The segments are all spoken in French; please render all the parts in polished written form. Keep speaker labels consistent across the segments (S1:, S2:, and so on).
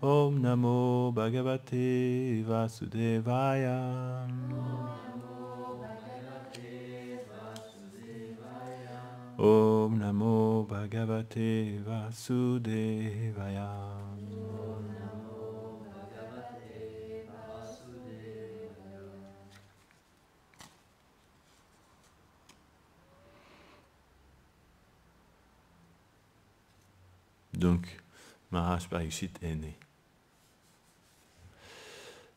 S1: Om Namo Bhagavate Vasudevaya. Om Namo Bhagavate Vasudevaya. Donc, Maharaj Parikshit est né.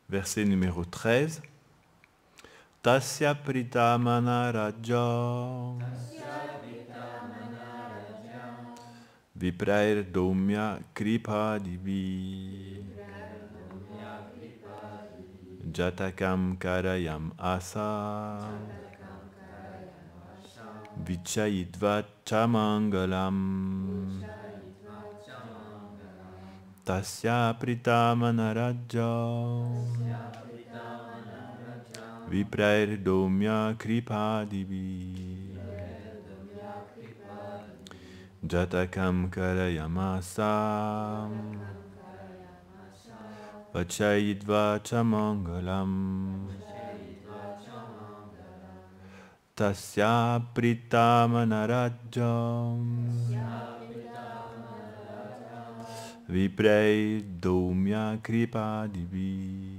S1: Verset numéro 13. Tasya pritamana raja viprair domya kripa divi jatakam karayam asa vichayitva chamangalam. Tasya pritamana raja viprair domya kripa divi jatakam karayamasa vachayitva chamangalam. Tasya pritamana raja viprair domya kripa divi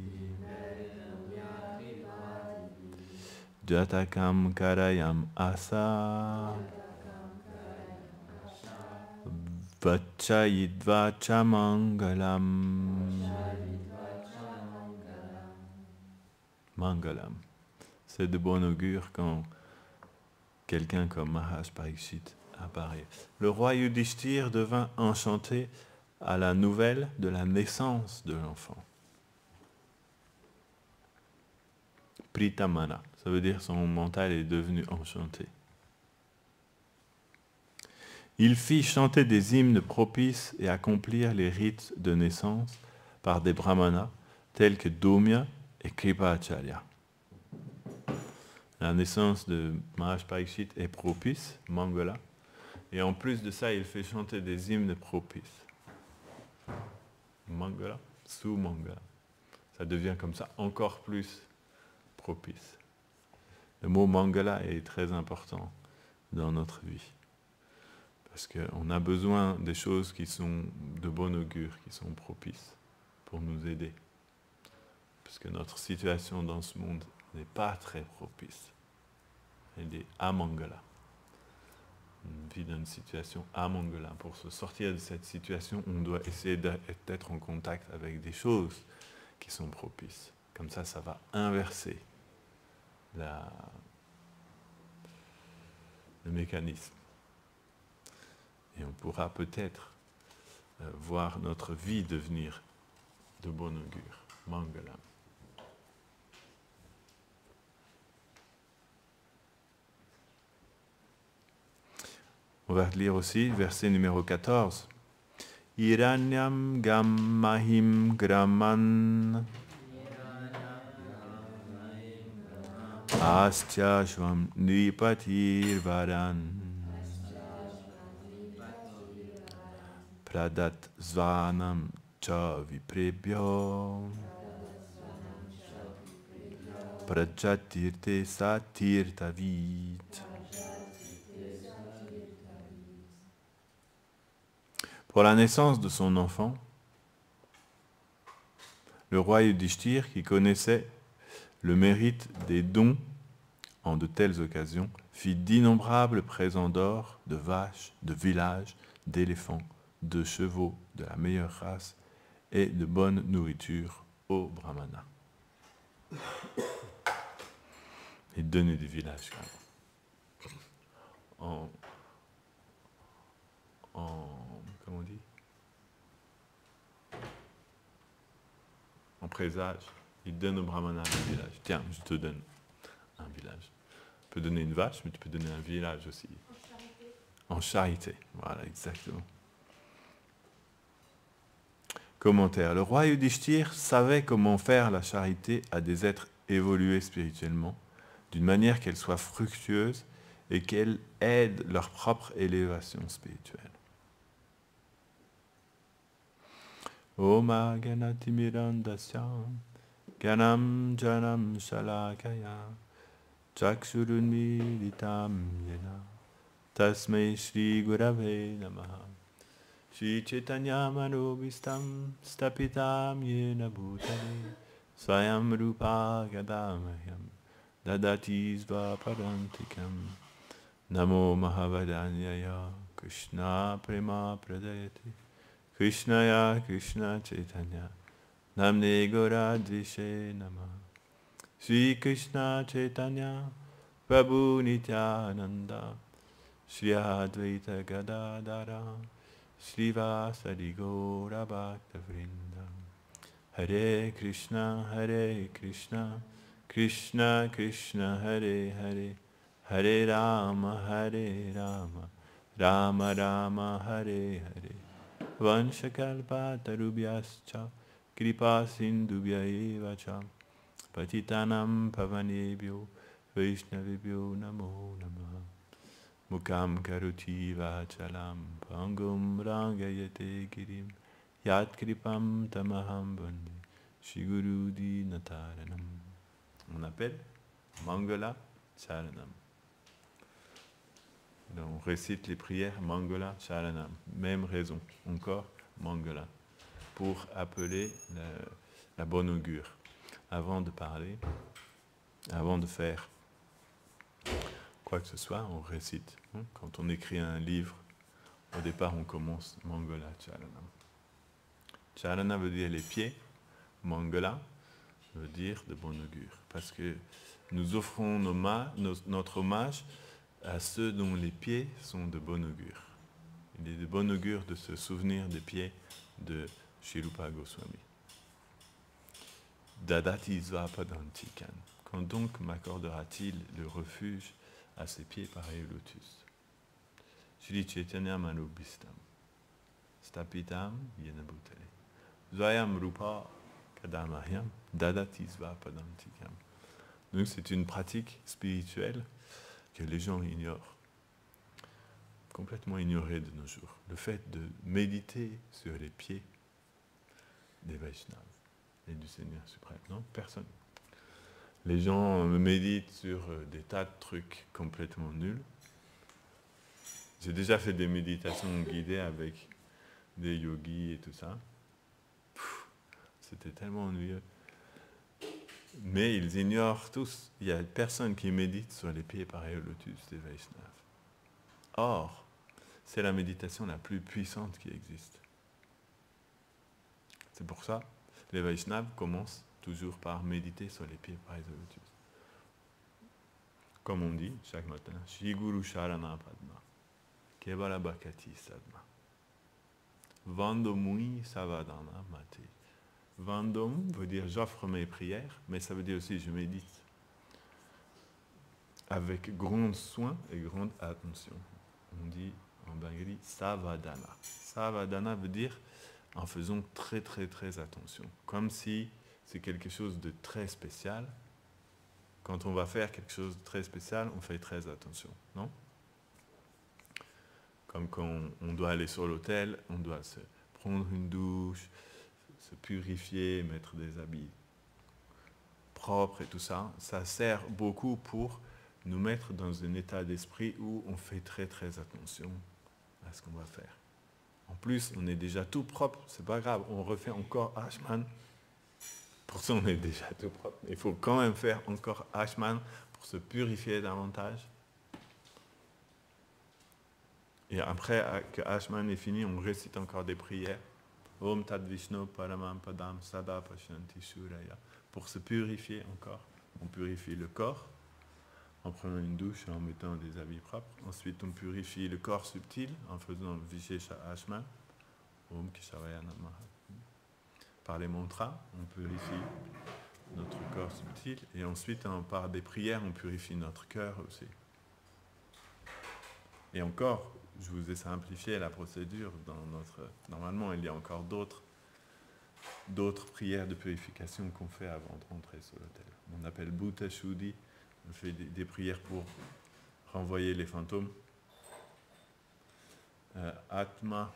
S1: jatakam karayam asa vachayitva chamangalam. Mangalam. C'est de bon augure quand quelqu'un comme Maharaj Parikshit apparaît. Le roi Yudhishthir devint enchanté à la nouvelle de la naissance de l'enfant. Pritamana, ça veut dire son mental est devenu enchanté. Il fit chanter des hymnes propices et accomplir les rites de naissance par des brahmanas tels que Domya et Kripacharya. La naissance de Maharaj Parikshit est propice, Mangala, et en plus de ça, il fait chanter des hymnes propices. Mangala, sous Mangala. Ça devient comme ça encore plus propice. Le mot Mangala est très important dans notre vie. Parce qu'on a besoin des choses qui sont de bon augure, qui sont propices pour nous aider. Parce que notre situation dans ce monde n'est pas très propice. Elle est amangala. On vit dans une situation amangala. Pour se sortir de cette situation, on doit essayer d'être en contact avec des choses qui sont propices. Comme ça, ça va inverser le mécanisme. Et on pourra peut-être voir notre vie devenir de bon augure. Mangalam. On va lire aussi verset numéro 14. Hiranyam gam mahim graman astyashvam nipatir varan pradat zvanam cha viprebhyo prajatirte satirtavit. Pour la naissance de son enfant, le roi Yudhishthir, qui connaissait le mérite des dons en de telles occasions, fit d'innombrables présents d'or, de vaches, de villages, d'éléphants, de chevaux de la meilleure race et de bonne nourriture aux brahmanas. Il donnait des villages comment on dit, en présage, il donne au brahmana un village. Tiens, je te donne un village. Tu peux donner une vache, mais tu peux donner un village aussi. En charité. Voilà, exactement. Commentaire. Le roi Yudhishthir savait comment faire la charité à des êtres évolués spirituellement, d'une manière qu'elle soit fructueuse et qu'elle aide leur propre élévation spirituelle. Oma Ganatimirandasya Ganam Janam Shalakaya Chakshurunmilitam Yena Tasmai Shri Gurave Namaha Shri Chaitanya Manobhistam Stapitam Yena Bhutale Swayam Rupa Gadamahyam Dadati Svapadantikam Namo Mahavadanyaya Krishna Prema Pradayate Krishnaya Krishna Chaitanya Namne Goradvishe Nama Sri Krishna Chaitanya Prabhu Nityananda Shri Advaita Gadadara Shri Vasadi Gaura Bhakta Vrinda Hare Krishna Krishna Krishna Hare Hare Hare Rama Rama Rama Hare Hare Vanshakalpa tarubhyascha kripa sindubhya eva cha patitanam pavanebhyo vaishnavibhyo namo namaha mukam karoti vachalam pangum rangayate girim yat kripam tamaham vande shiguru dinataranam. On appelle Mangala Charanam. Donc, on récite les prières Mangala Charanam. Même raison, encore Mangala, pour appeler la bonne augure. Avant de parler, avant de faire quoi que ce soit, on récite. Quand on écrit un livre, au départ on commence Mangala Charanam. Charana veut dire les pieds, Mangala veut dire de bonne augure. Parce que nous offrons notre hommage à ceux dont les pieds sont de bon augure. Il est de bon augure de se souvenir des pieds de Sri Rupa Goswami. Dadati Svapadantikan. Quand donc m'accordera-t-il le refuge à ses pieds pareils au lotus? Shri Chaitanya Manobhistam Stapitam Yena Bhutale Zwayam Rupa Kadamahyam Dadati Svapadantikam. Donc c'est une pratique spirituelle que les gens ignorent, complètement ignorée de nos jours. Le fait de méditer sur les pieds des Vaishnavas et du Seigneur suprême. Non, personne. Les gens méditent sur des tas de trucs complètement nuls. J'ai déjà fait des méditations guidées avec des yogis et tout ça. C'était tellement ennuyeux. Mais ils ignorent tous. Il n'y a personne qui médite sur les pieds pareils au lotus des Vaishnavas. Or, c'est la méditation la plus puissante qui existe. C'est pour ça que les Vaishnavas commencent toujours par méditer sur les pieds pareils au lotus. Comme on dit chaque matin, Shri Guru Sharana Padma, Kevala Bhakati Sadma, Vandomui Savadana Mate. Vandom veut dire j'offre mes prières, mais ça veut dire aussi je médite avec grand soin et grande attention. On dit en bengali Savadana. Savadana veut dire en faisant très très très attention, comme si c'est quelque chose de très spécial. Quand on va faire quelque chose de très spécial, on fait très attention, non? Comme quand on doit aller sur l'autel, on doit se prendre une douche, se purifier, mettre des habits propres et tout ça. Ça sert beaucoup pour nous mettre dans un état d'esprit où on fait très très attention à ce qu'on va faire. En plus, on est déjà tout propre, c'est pas grave, on refait encore Ashman. Pour ça, on est déjà tout propre. Il faut quand même faire encore Ashman pour se purifier davantage. Et après que Ashman est fini, on récite encore des prières. Om Tad Vishnu Paramam Padam Sada Pashanti Suraya. Pour se purifier encore, on purifie le corps en prenant une douche et en mettant des habits propres. Ensuite, on purifie le corps subtil en faisant Vishesha Ashman. Om Kishavaya Namaha. Par les mantras, on purifie notre corps subtil. Et ensuite, par des prières, on purifie notre cœur aussi. Et encore, je vous ai simplifié la procédure dans notre... Normalement, il y a encore d'autres prières de purification qu'on fait avant de rentrer sur l'autel. On appelle Bhuta Shuddhi. On fait des prières pour renvoyer les fantômes. Atma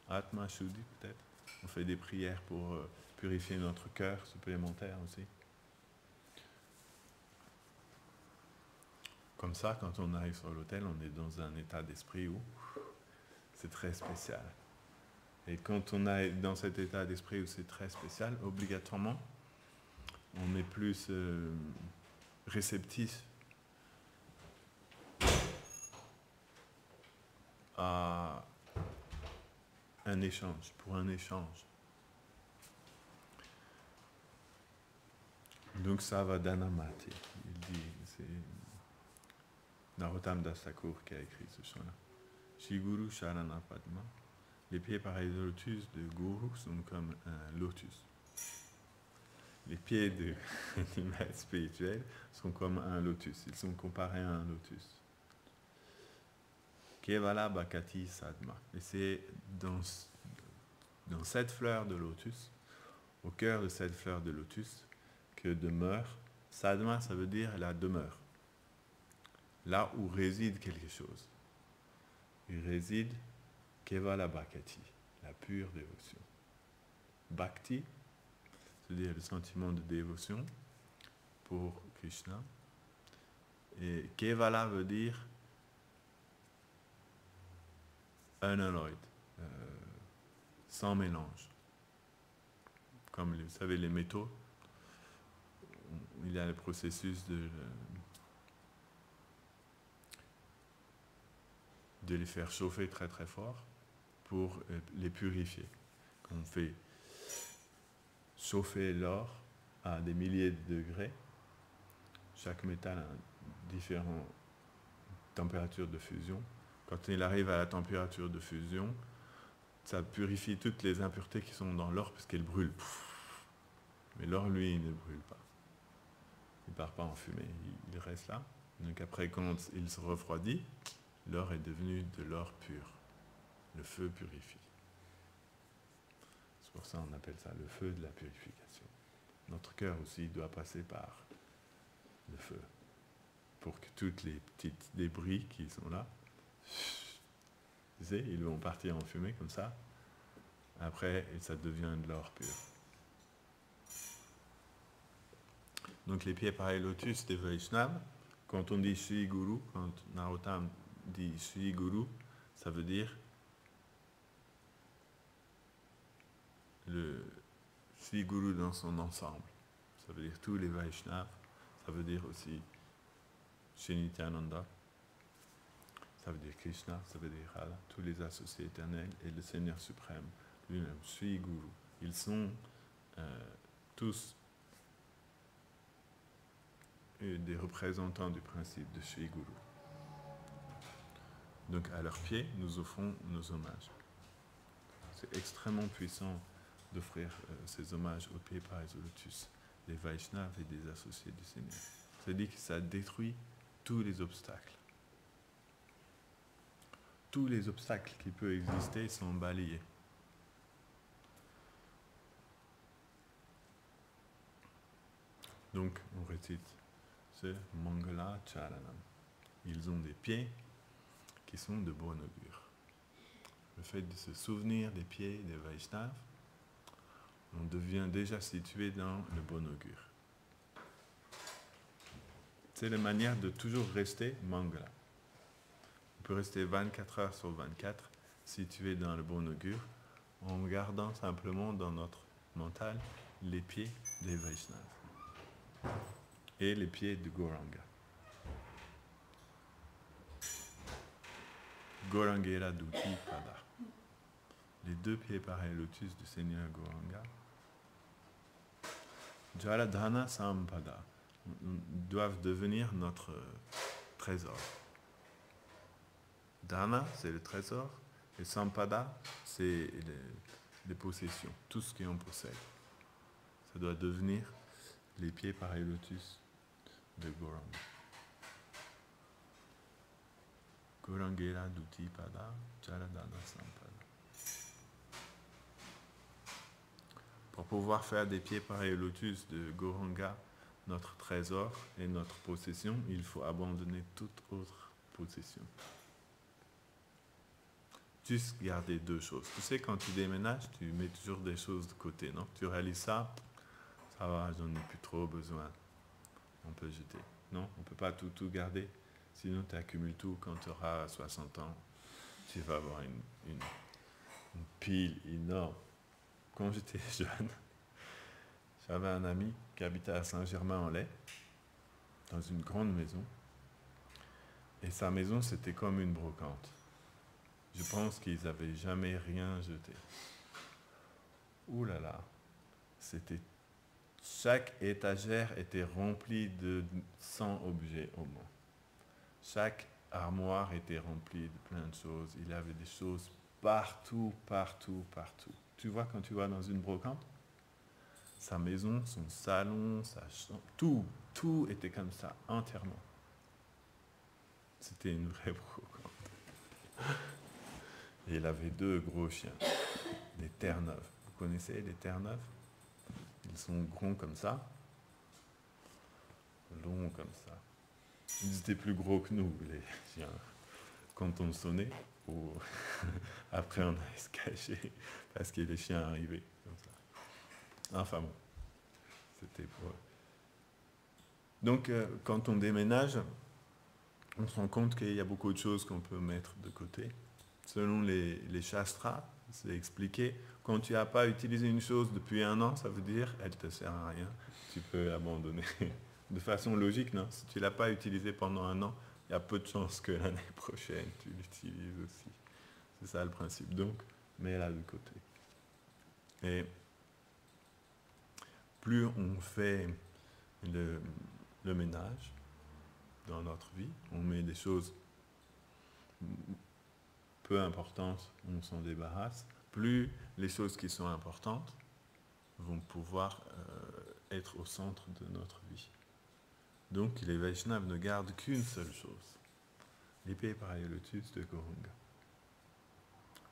S1: Atma Shuddhi peut-être. On fait des prières pour purifier notre cœur supplémentaire aussi. Comme ça, quand on arrive sur l'autel, on est dans un état d'esprit où c'est très spécial. Et quand on est dans cet état d'esprit où c'est très spécial, obligatoirement, on est plus réceptif à un échange, pour un échange. Donc ça va d'Anamati. Il dit, c'est Narottam Das Thakur qui a écrit ce chant-là. Shiguru Sharana Padma. Les pieds pareils au lotus de Guru sont comme un lotus. Les pieds du maître spirituel sont comme un lotus. Ils sont comparés à un lotus. Kevala Bhakati Sadma. Et c'est dans cette fleur de lotus, au cœur de cette fleur de lotus, que demeure. Sadma, ça veut dire la demeure. Là où réside quelque chose. Il réside Kevala Bhakati, la pure dévotion. Bhakti, c'est-à-dire le sentiment de dévotion pour Krishna. Et Kevala veut dire unalloyed, sans mélange. Comme vous savez, les métaux, il y a le processus de les faire chauffer très très fort pour les purifier. Quand on fait chauffer l'or à des milliers de degrés, chaque métal a différentes températures de fusion. Quand il arrive à la température de fusion, ça purifie toutes les impuretés qui sont dans l'or puisqu'elles brûlent. Mais l'or, lui, il ne brûle pas. Il ne part pas en fumée, il reste là. Donc après, quand il se refroidit, l'or est devenu de l'or pur. Le feu purifie. C'est pour ça qu'on appelle ça le feu de la purification. Notre cœur aussi doit passer par le feu. Pour que toutes les petites débris qui sont là, tu sais, ils vont partir en fumée comme ça. Après, ça devient de l'or pur. Donc les pieds pareils lotus des Vaishnavas, quand on dit Sri Guru, quand Narottam dit Sri Guru, ça veut dire le Sri Guru dans son ensemble. Ça veut dire tous les Vaishnavas, ça veut dire aussi Sri Nityananda, ça veut dire Krishna, ça veut dire Radha, tous les associés éternels et le Seigneur suprême lui-même, Sri Guru. Ils sont tous des représentants du principe de Sri Guru. Donc à leurs pieds, nous offrons nos hommages. C'est extrêmement puissant d'offrir ces hommages aux pieds pareils au lotus des Vaishnavas et des associés du Seigneur. C'est-à-dire que ça détruit tous les obstacles. Tous les obstacles qui peuvent exister sont balayés. Donc on récite ce Mangala Charanam. Ils ont des pieds qui sont de bon augure. Le fait de se souvenir des pieds des Vaishnavas, on devient déjà situé dans le bon augure. C'est la manière de toujours rester Mangala. On peut rester 24 heures sur 24 situé dans le bon augure en gardant simplement dans notre mental les pieds des Vaishnavas et les pieds de Gauranga. Gaurangera Duti Pada. Les deux pieds pareils lotus du Seigneur Gauranga. Jaladhana Sampada doivent devenir notre trésor. Dana, c'est le trésor, et Sampada, c'est les possessions, tout ce qu'on possède. Ça doit devenir les pieds pareils lotus de Gauranga. Gaurangera Duti Pada, Jaladhana Sampada. Pour pouvoir faire des pieds pareils au lotus de Gauranga, notre trésor et notre possession, il faut abandonner toute autre possession. juste garder deux choses. Tu sais, quand tu déménages, tu mets toujours des choses de côté, non? Tu réalises ça, ça va, j'en ai plus trop besoin. On peut jeter. Non, on ne peut pas tout garder. Sinon, tu accumules tout. Quand tu auras 60 ans, tu vas avoir une pile énorme. Quand j'étais jeune, j'avais un ami qui habitait à Saint-Germain-en-Laye, dans une grande maison. Et sa maison, c'était comme une brocante. Je pense qu'ils n'avaient jamais rien jeté. Ouh là là, chaque étagère était remplie de 100 objets au moins. Chaque armoire était remplie de plein de choses. Il y avait des choses partout. Tu vois, quand tu vas dans une brocante, sa maison, son salon, sa chambre, tout était comme ça, entièrement. C'était une vraie brocante. Et il avait 2 gros chiens, des Terre-Neuve. Vous connaissez les Terre-Neuve? Ils sont grands comme ça, longs comme ça. Ils étaient plus gros que nous, les chiens. Quand on sonnait, après on allait se cacher parce que les chiens arrivaient comme ça. Enfin bon, c'était pour eux. Donc quand on déménage, on se rend compte qu'il y a beaucoup de choses qu'on peut mettre de côté. Selon les shastras, c'est expliqué, quand tu n'as pas utilisé une chose depuis 1 an, ça veut dire elle ne te sert à rien, tu peux abandonner. De façon logique, non? Si tu ne l'as pas utilisé pendant 1 an, il y a peu de chances que l'année prochaine tu l'utilises aussi. C'est ça le principe. Donc, mets-la de côté. Et plus on fait le ménage dans notre vie, on met des choses peu importantes, on s'en débarrasse, plus les choses qui sont importantes vont pouvoir être au centre de notre vie. Donc les Vaishnavas ne gardent qu'une seule chose, l'épée par le lotus de Gauranga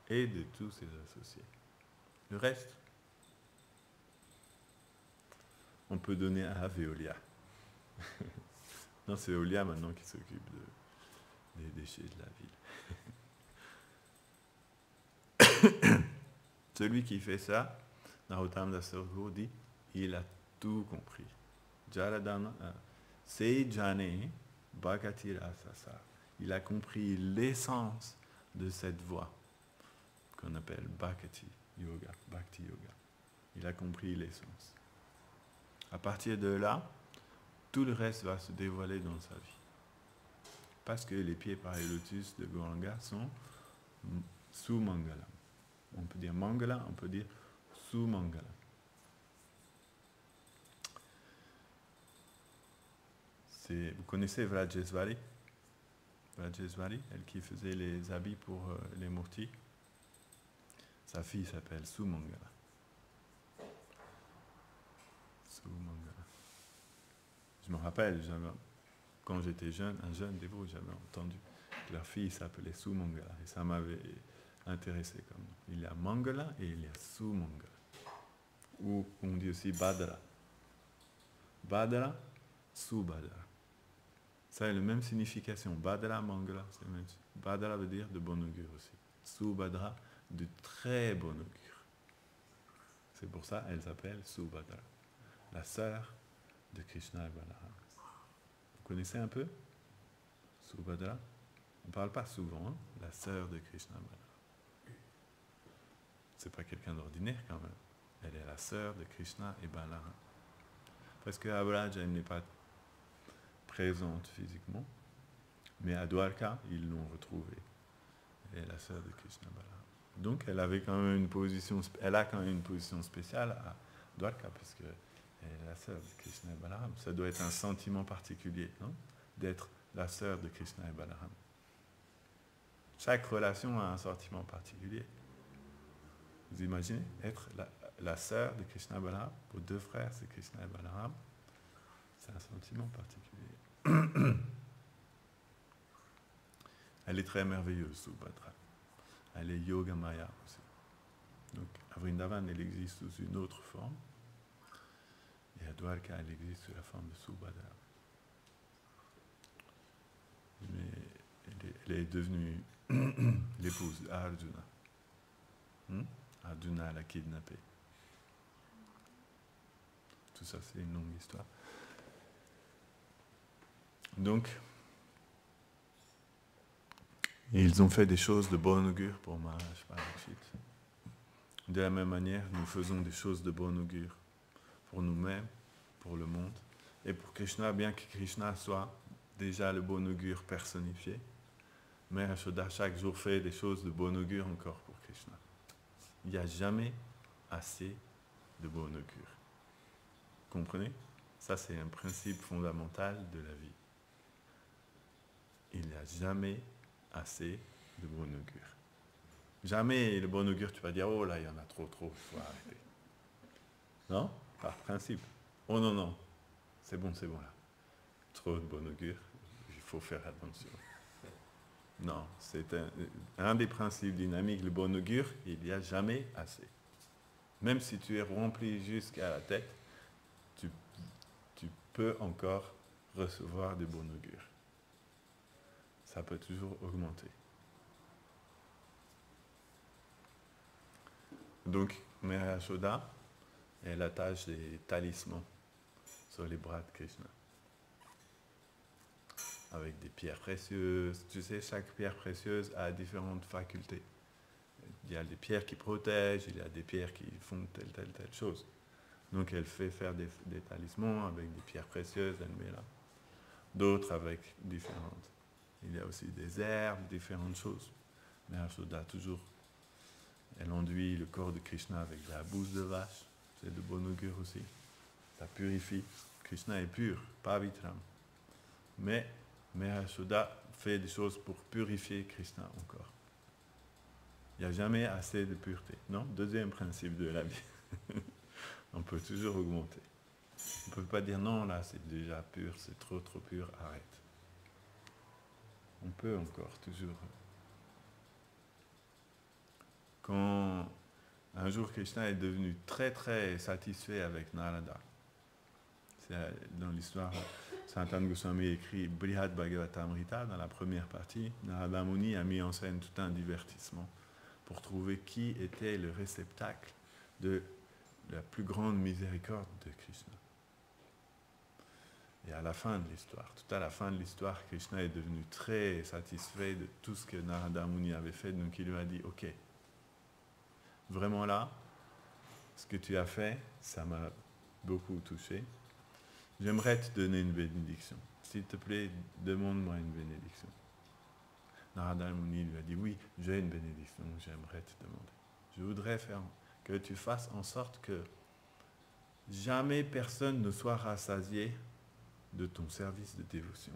S1: et de tous ses associés. Le reste, on peut donner à Veolia. Non, c'est Veolia maintenant qui s'occupe des déchets de la ville. Celui qui fait ça, Narottam Das Thakur dit, il a tout compris. Jaradana, c'est Jane Bhakati Rasasa. Il a compris l'essence de cette voie qu'on appelle Bhakti Yoga, Bhakti Yoga. Il a compris l'essence. À partir de là, tout le reste va se dévoiler dans sa vie. Parce que les pieds par les lotus de Gauranga sont sous Mangala. On peut dire Mangala, on peut dire sous Mangala. Vous connaissez Vrajesvari? Vrajesvari, elle qui faisait les habits pour les murtis. Sa fille s'appelle Sumangala. Sumangala. Je me rappelle, quand j'étais jeune, un jeune dévot, j'avais entendu que leur fille s'appelait Sumangala. Et ça m'avait intéressé comme nom. Il y a Mangala et il y a Sumangala. Ou on dit aussi Badara. Badara, Subadara. Ça a la même signification. Badara, Mangala, c'est le même. Badara veut dire de bon augure aussi. Subadra, de très bon augure. C'est pour ça qu'elle s'appelle Subadra, la sœur de Krishna et Balaram. Vous connaissez un peu Subhadra? On ne parle pas souvent, hein? La sœur de Krishna et Balaram. C'est pas quelqu'un d'ordinaire quand même. Elle est la sœur de Krishna et Balaram. Parce qu'à Braj, elle n'est pas présente physiquement, mais à Dwarka, ils l'ont retrouvée. Elle est la sœur de Krishna et Balaram. Donc elle avait quand même une position spéciale à Dwarka, parce que elle est la sœur de Krishna et Balaram. Ça doit être un sentiment particulier, non? D'être la sœur de Krishna et Balaram. Chaque relation a un sentiment particulier. Vous imaginez être la sœur de Krishna et Balaram? Vos 2 frères, c'est Krishna et Balaram. C'est un sentiment particulier. Elle est très merveilleuse, Subhadra. Elle est Yoga Maya aussi. Donc à Vrindavan, elle existe sous une autre forme. Et à Dwarka, elle existe sous la forme de Subhadra. Mais elle est devenue l'épouse d'Arjuna. Arjuna l'a kidnappé. Tout ça, c'est une longue histoire. Donc, ils ont fait des choses de bon augure pour Maharaj Parikshit. De la même manière, nous faisons des choses de bon augure pour nous-mêmes, pour le monde, et pour Krishna, bien que Krishna soit déjà le bon augure personnifié. Mais Yashoda chaque jour fait des choses de bon augure encore pour Krishna. Il n'y a jamais assez de bon augure. Comprenez? Ça, c'est un principe fondamental de la vie. Il n'y a jamais assez de bon augure. Jamais le bon augure, tu vas dire, oh là, il y en a trop, il faut arrêter. Non? Par principe. Oh non, c'est bon là. Trop de bon augure, il faut faire attention. Non, c'est un des principes dynamiques, le bon augure, il n'y a jamais assez. Même si tu es rempli jusqu'à la tête, tu peux encore recevoir des bon augure. Ça peut toujours augmenter. Donc, Mère Yashoda, elle attache des talismans sur les bras de Krishna. Avec des pierres précieuses. Tu sais, chaque pierre précieuse a différentes facultés. Il y a des pierres qui protègent, il y a des pierres qui font telle chose. Donc elle fait faire des talismans avec des pierres précieuses, elle met là. D'autres avec différentes. Il y a aussi des herbes, différentes choses. Mais Yashoda, toujours, elle enduit le corps de Krishna avec de la bouse de vache. C'est de bon augure aussi. Ça purifie. Krishna est pur, pas Vitram. Mais Yashoda fait des choses pour purifier Krishna encore. Il n'y a jamais assez de pureté. Non? Deuxième principe de la vie. On peut toujours augmenter. On ne peut pas dire non, là c'est déjà pur, c'est trop pur, arrête. On peut encore toujours. Quand un jour Krishna est devenu très satisfait avec Narada, c'est dans l'histoire, Sanatana Goswami écrit Brihad Bhagavatamrita, dans la première partie, Narada Muni a mis en scène tout un divertissement pour trouver qui était le réceptacle de la plus grande miséricorde de Krishna. Et à la fin de l'histoire, tout à la fin de l'histoire, Krishna est devenu très satisfait de tout ce que Narada Muni avait fait, donc il lui a dit, ok, vraiment là, ce que tu as fait, ça m'a beaucoup touché. J'aimerais te donner une bénédiction. S'il te plaît, demande-moi une bénédiction. Narada Muni lui a dit, oui, j'ai une bénédiction, j'aimerais te demander. Je voudrais faire que tu fasses en sorte que jamais personne ne soit rassasié de ton service de dévotion.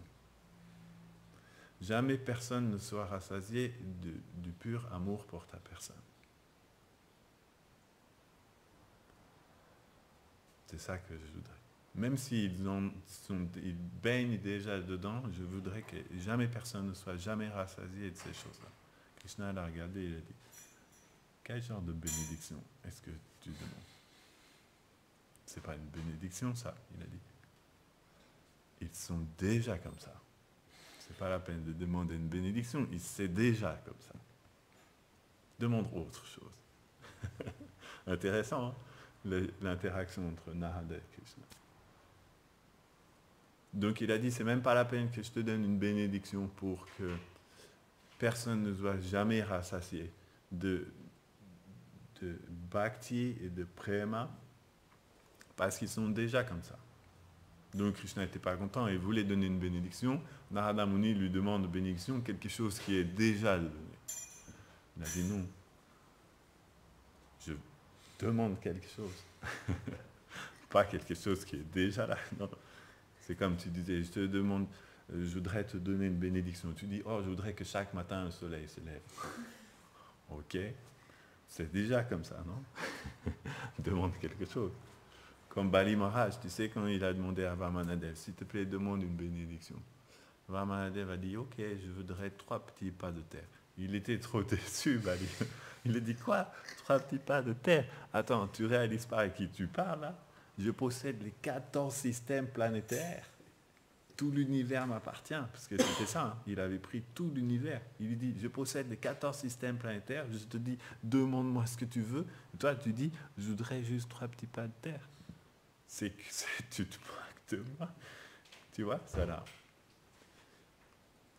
S1: Jamais personne ne soit rassasié du pur amour pour ta personne. C'est ça que je voudrais. Même s'ils ils baignent déjà dedans, je voudrais que jamais personne ne soit jamais rassasié de ces choses-là. Krishna l'a regardé et il a dit, quel genre de bénédiction est-ce que tu demandes? C'est pas une bénédiction ça, il a dit. Ils sont déjà comme ça. C'est pas la peine de demander une bénédiction, c'est déjà comme ça. Demande autre chose. Intéressant, hein? L'interaction entre Narada et Krishna. Donc il a dit, c'est même pas la peine que je te donne une bénédiction pour que personne ne soit jamais rassasié de bhakti et de prema, parce qu'ils sont déjà comme ça. Donc Krishna n'était pas content, il voulait donner une bénédiction. Narada Muni lui demande une bénédiction, quelque chose qui est déjà donné. Il a dit non, je demande quelque chose. Pas quelque chose qui est déjà là. Non. C'est comme tu disais, je te demande, je voudrais te donner une bénédiction. Tu dis, oh, je voudrais que chaque matin le soleil se lève. Ok, c'est déjà comme ça, non? Demande quelque chose. Comme Bali Maharaj, tu sais, quand il a demandé à Vamanadev, s'il te plaît, demande une bénédiction. Vamanadev a dit, ok, je voudrais 3 petits pas de terre. Il était trop déçu, Bali. Il a dit, quoi? 3 petits pas de terre? Attends, tu réalises pas à qui tu parles, là? Je possède les 14 systèmes planétaires. tout l'univers m'appartient, parce que c'était ça, hein. Il avait pris tout l'univers. Il lui dit, je possède les 14 systèmes planétaires, je te dis, demande-moi ce que tu veux. Et toi, tu dis, je voudrais juste 3 petits pas de terre. C'est que tu te moques de moi. Tu vois, ça là.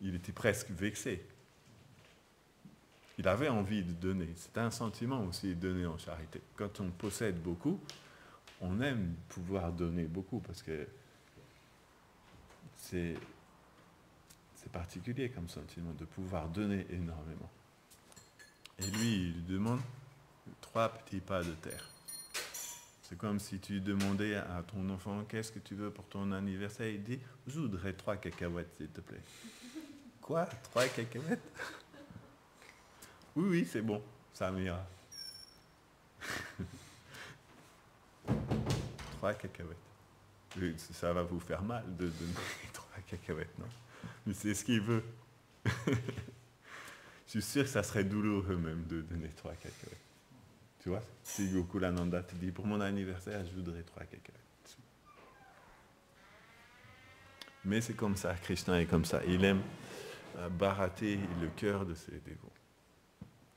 S1: Il était presque vexé. Il avait envie de donner. C'est un sentiment aussi de donner en charité. Quand on possède beaucoup, on aime pouvoir donner beaucoup, parce que c'est particulier comme sentiment de pouvoir donner énormément. Et lui, il demande 3 petits pas de terre. C'est comme si tu demandais à ton enfant, qu'est-ce que tu veux pour ton anniversaire? Il dit, je voudrais 3 cacahuètes, s'il te plaît. Quoi? 3 cacahuètes? Oui, oui, c'est bon, ça m'ira. 3 cacahuètes. Ça va vous faire mal de donner 3 cacahuètes, non? Mais c'est ce qu'il veut. Je suis sûr que ça serait douloureux même de donner 3 cacahuètes. Tu vois, si Gokulananda te dit, pour mon anniversaire, je voudrais 3 cacahuètes. Mais c'est comme ça, Krishna est comme ça. Il aime barater le cœur de ses dévots.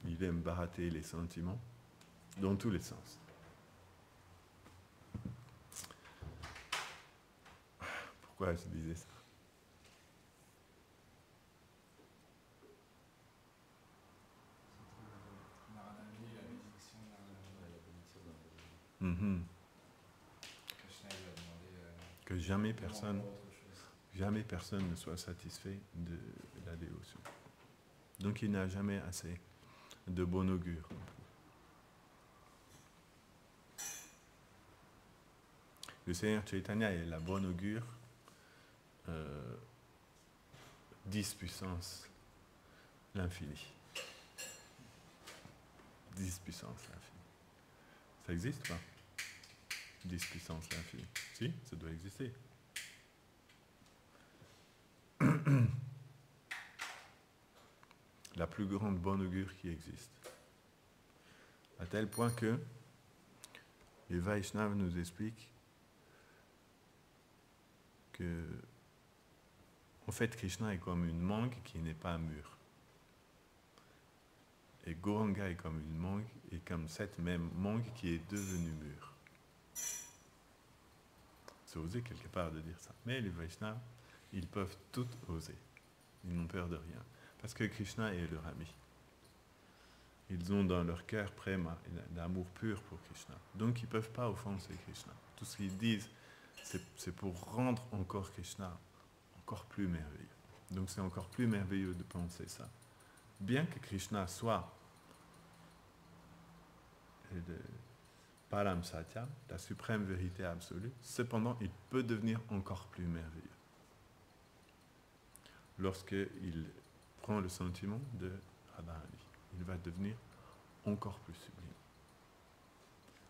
S1: Il aime barater les sentiments dans tous les sens. Pourquoi je disais ça? Mm-hmm. Que jamais personne ne soit satisfait de la dévotion. Donc il n'a jamais assez de bon augure. Le Seigneur Chaitanya est la bonne augure, 10 puissance l'infini. 10 puissance l'infini. Ça existe ou pas? 10 puissance l'infini. Si, ça doit exister. La plus grande bonne augure qui existe. À tel point que les Vaishnavas nous expliquent que, en fait, Krishna est comme une mangue qui n'est pas mûre. Et Gauranga est comme une mangue, et comme cette même mangue qui est devenue mûre. C'est osé quelque part de dire ça. Mais les Vaishnavas, ils peuvent tout oser. Ils n'ont peur de rien. Parce que Krishna est leur ami. Ils ont dans leur cœur prema, l'amour pur pour Krishna. Donc ils ne peuvent pas offenser Krishna. Tout ce qu'ils disent, c'est pour rendre encore Krishna encore plus merveilleux. Donc c'est encore plus merveilleux de penser ça. Bien que Krishna soit le Param Satyam, la suprême vérité absolue, cependant il peut devenir encore plus merveilleux. Lorsqu'il prend le sentiment de Radharani, il va devenir encore plus sublime.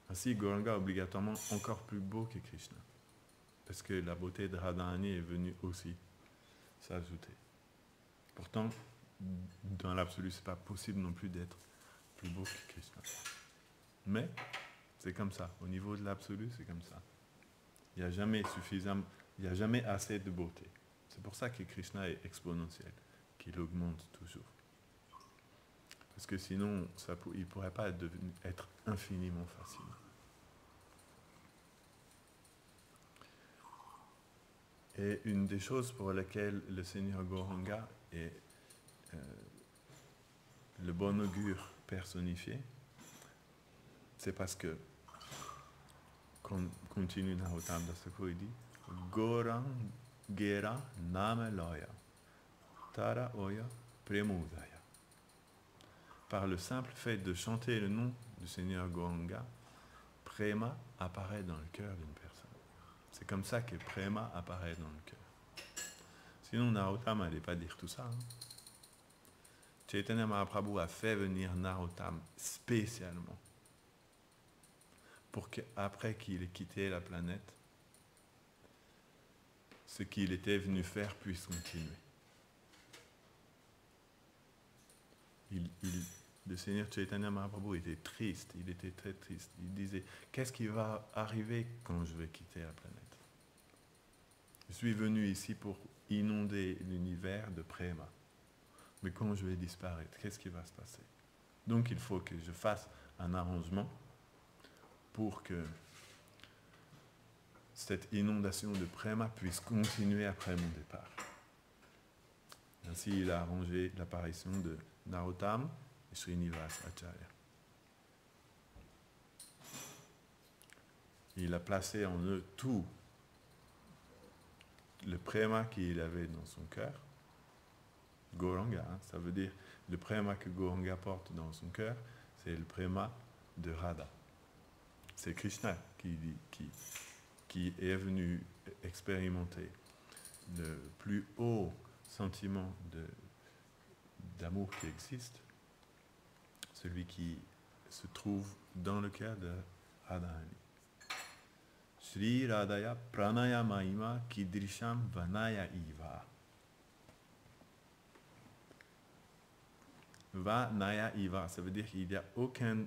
S1: Ainsi, Gauranga est obligatoirement encore plus beau que Krishna, parce que la beauté de Radharani est venue aussi s'ajouter. Pourtant, dans l'absolu, ce n'est pas possible non plus d'être plus beau que Krishna. Mais c'est comme ça. Au niveau de l'absolu, c'est comme ça. Il n'y a jamais suffisamment, il n'y a jamais assez de beauté. C'est pour ça que Krishna est exponentiel, qu'il augmente toujours. Parce que sinon, il ne pourrait pas être infiniment facile. Et une des choses pour lesquelles le Seigneur Gauranga est le bon augure personnifié, c'est parce que, continue Narottam Dasaku, il dit Gaurang Gera Nama Loya Tara Oya Premodaya. Par le simple fait de chanter le nom du Seigneur Gauranga, Prema apparaît dans le cœur d'une personne. C'est comme ça que Prema apparaît dans le cœur. Sinon, Narottam n'allait pas dire tout ça. Hein. Chaitanya Mahaprabhu a fait venir Narottam spécialement pour qu'après qu'il ait quitté la planète, ce qu'il était venu faire puisse continuer. Le Seigneur Chaitanya Mahaprabhu était triste, il était très triste. Il disait, qu'est-ce qui va arriver quand je vais quitter la planète? Je suis venu ici pour inonder l'univers de Prema. Mais quand je vais disparaître, qu'est-ce qui va se passer? Donc il faut que je fasse un arrangement pour que cette inondation de Prema puisse continuer après mon départ. Ainsi, il a arrangé l'apparition de Narottam et Srinivas Acharya. Il a placé en eux tout le Prema qu'il avait dans son cœur. Gauranga, ça veut dire le Prema que Gauranga porte dans son cœur, c'est le Prema de Radha. C'est Krishna qui est venu expérimenter le plus haut sentiment d'amour qui existe, celui qui se trouve dans le cœur de Radharani. Sri Radhaya Pranaya Mahima Kidrisham Vanaya Iva. Vanaya Iva, ça veut dire qu'il n'y a aucun.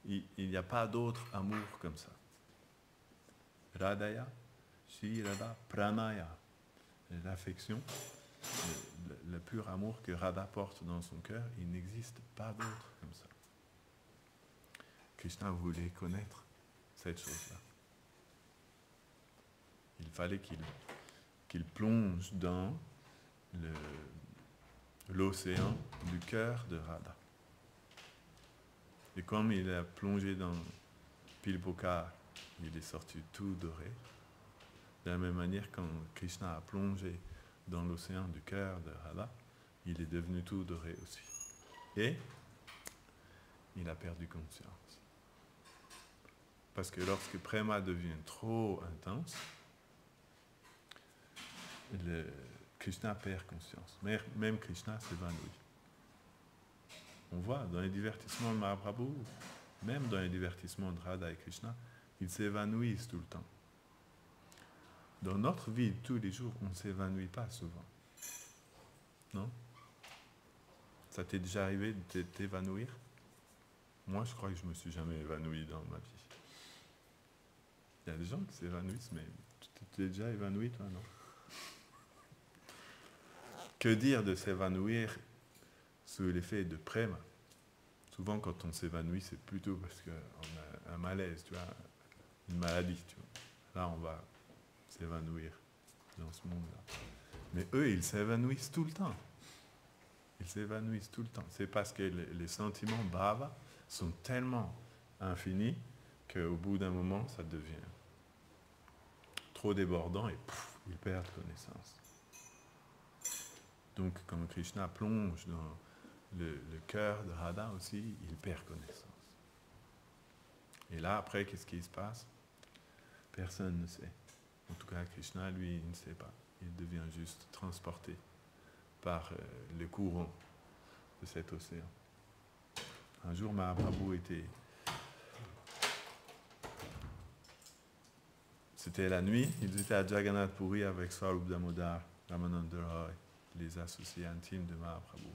S1: Il n'y a pas d'autre amour comme ça. Radhaya, Sri Radha Pranaya, l'affection, le pur amour que Radha porte dans son cœur, il n'existe pas d'autre comme ça. Krishna voulait connaître cette chose-là. Il fallait qu'il plonge dans l'océan du cœur de Radha. Et comme il a plongé dans Pilpoka, il est sorti tout doré. De la même manière, quand Krishna a plongé dans l'océan du cœur de Radha, il est devenu tout doré aussi. Et il a perdu conscience. Parce que lorsque Prema devient trop intense, Krishna perd conscience. Même Krishna s'évanouit. On voit dans les divertissements de Mahaprabhu, même dans les divertissements de Radha et Krishna, ils s'évanouissent tout le temps. Dans notre vie, tous les jours, on ne s'évanouit pas souvent. Non? Ça t'est déjà arrivé de t'évanouir? Moi, je crois que je ne me suis jamais évanoui dans ma vie. Il y a des gens qui s'évanouissent, mais tu t'es déjà évanoui, toi, non? Que dire de s'évanouir sous l'effet de Prema? Souvent, quand on s'évanouit, c'est plutôt parce qu'on a un malaise, tu vois, une maladie, tu vois. Là, on va s'évanouir dans ce monde-là. Mais eux, ils s'évanouissent tout le temps. Ils s'évanouissent tout le temps. C'est parce que les sentiments bhava sont tellement infinis qu'au bout d'un moment, ça devient trop débordant et pouf, ils perdent connaissance. Donc, quand Krishna plonge dans le cœur de Radha aussi, il perd connaissance. Et là, après, qu'est-ce qui se passe? Personne ne sait. En tout cas, Krishna, lui, il ne sait pas. Il devient juste transporté par le courant de cet océan. Un jour, Mahaprabhu c'était la nuit, ils étaient à Jagannath Puri avec Swarup Damodar, Ramananda Roy, les associés intimes de Mahaprabhu.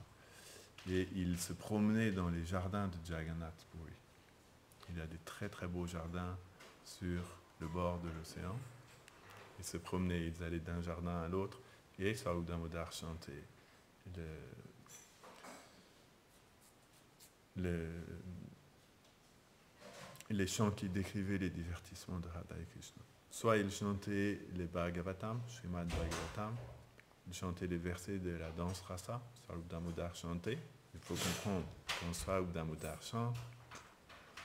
S1: Et ils se promenaient dans les jardins de Jagannath Puri. Il y a des très très beaux jardins sur le bord de l'océan. Ils se promenaient, ils allaient d'un jardin à l'autre, et Swarup Damodar chantait les chants qui décrivaient les divertissements de Radha et Krishna. Soit il chantait les Bhagavatam, Srimad Bhagavatam, il chantait les versets de la danse rasa, Swarup Damodar chantait. Il faut comprendre, quand Swarup Damodar chante,